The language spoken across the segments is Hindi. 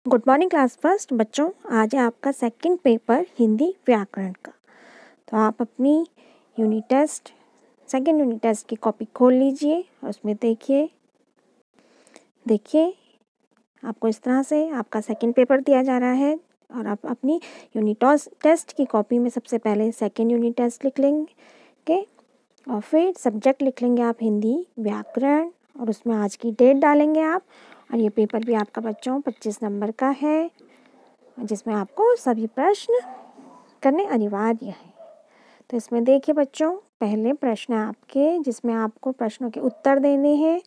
गुड मॉर्निंग क्लास फर्स्ट बच्चों। आज है आपका सेकंड पेपर हिंदी व्याकरण का। तो आप अपनी सेकंड यूनिट टेस्ट की कॉपी खोल लीजिए और उसमें देखिए आपको इस तरह से आपका सेकंड पेपर दिया जा रहा है और आप अपनी यूनिट टेस्ट की कॉपी में सबसे पहले सेकंड यूनिट टेस्ट लिख लेंगे और फिर सब्जेक्ट लिख लेंगे आप हिंदी व्याकरण और उसमें आज की डेट डालेंगे आप। और ये पेपर भी आपका बच्चों 25 नंबर का है जिसमें आपको सभी प्रश्न करने अनिवार्य है। तो इसमें देखिए बच्चों, पहले प्रश्न आपके जिसमें आपको प्रश्नों के उत्तर देने हैं।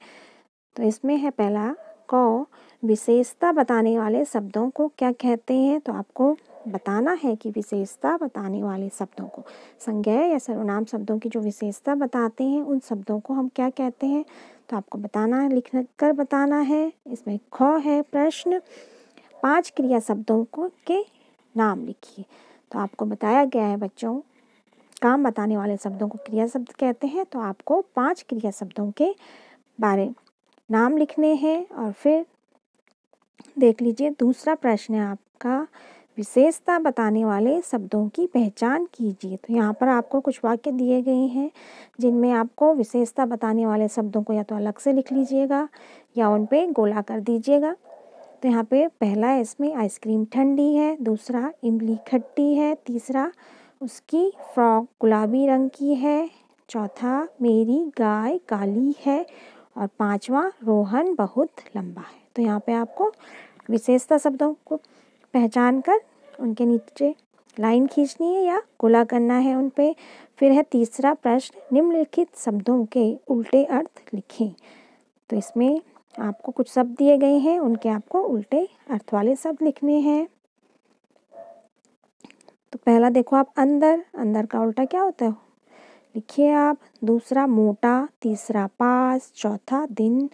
तो इसमें है पहला क, विशेषता बताने वाले शब्दों को क्या कहते हैं। तो आपको बताना है कि विशेषता बताने वाले शब्दों को, संज्ञा या सर्वनाम शब्दों की जो विशेषता बताते हैं उन शब्दों को हम क्या कहते हैं। तो आपको बताना है, लिख कर बताना है। इसमें ख है प्रश्न, 5 क्रिया शब्दों के नाम लिखिए। तो आपको बताया गया है बच्चों, काम बताने वाले शब्दों को क्रिया शब्द कहते हैं। तो आपको 5 क्रिया शब्दों के बारे नाम लिखने हैं। और फिर देख लीजिए दूसरा प्रश्न है आपका, विशेषता बताने वाले शब्दों की पहचान कीजिए। तो यहाँ पर आपको कुछ वाक्य दिए गए हैं जिनमें आपको विशेषता बताने वाले शब्दों को या तो अलग से लिख लीजिएगा या उन पे गोला कर दीजिएगा। तो यहाँ पे पहला है, इसमें आइसक्रीम ठंडी है, दूसरा इमली खट्टी है, तीसरा उसकी फ्रॉक गुलाबी रंग की है, चौथा मेरी गाय काली है और पांचवा रोहन बहुत लंबा है। तो यहाँ पे आपको विशेषता शब्दों को पहचान कर उनके नीचे लाइन खींचनी है या गोला करना है उन पे। फिर है तीसरा प्रश्न, निम्नलिखित शब्दों के उल्टे अर्थ लिखें। तो इसमें आपको कुछ शब्द दिए गए हैं, उनके आपको उल्टे अर्थ वाले शब्द लिखने हैं। तो पहला देखो आप, अंदर का उल्टा क्या होता है लिखिए आप। दूसरा मोटा, तीसरा पास, चौथा दिन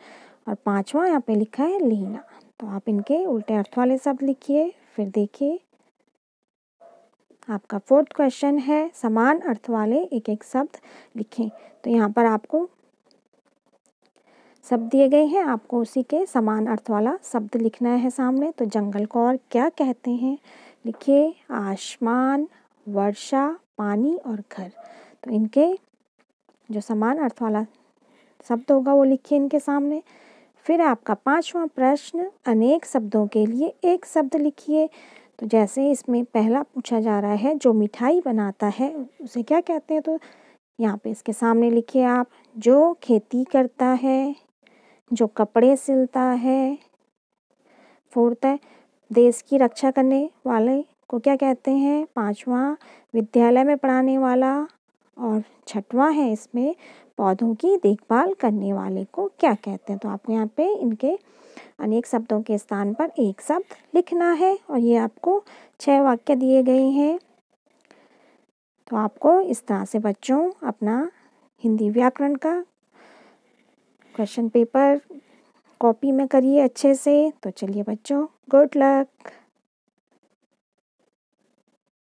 और पांचवा यहाँ पे लिखा है लेना। तो आप इनके उल्टे अर्थ वाले शब्द लिखिए। फिर देखिए आपका फोर्थ क्वेश्चन है, समान अर्थ वाले एक एक शब्द लिखें। तो यहाँ पर आपको शब्द दिए गए हैं, आपको उसी के समान अर्थ वाला शब्द लिखना है सामने। तो जंगल को और क्या कहते हैं लिखिए, आसमान, वर्षा, पानी और घर। तो इनके जो समान अर्थ वाला शब्द होगा वो लिखिए इनके सामने। फिर आपका पांचवा प्रश्न, अनेक शब्दों के लिए एक शब्द लिखिए। तो जैसे इसमें पहला पूछा जा रहा है, जो मिठाई बनाता है उसे क्या कहते हैं। तो यहाँ पे इसके सामने लिखिए आप, जो खेती करता है, जो कपड़े सिलता है। फोर्थ है, देश की रक्षा करने वाले को क्या कहते हैं। पांचवा, विद्यालय में पढ़ाने वाला। और छठवां है इसमें, पौधों की देखभाल करने वाले को क्या कहते हैं। तो आपको यहाँ पे इनके अनेक शब्दों के स्थान पर एक शब्द लिखना है। और ये आपको 6 वाक्य दिए गए हैं। तो आपको इस तरह से बच्चों अपना हिंदी व्याकरण का क्वेश्चन पेपर कॉपी में करिए अच्छे से। तो चलिए बच्चों, गुड लक।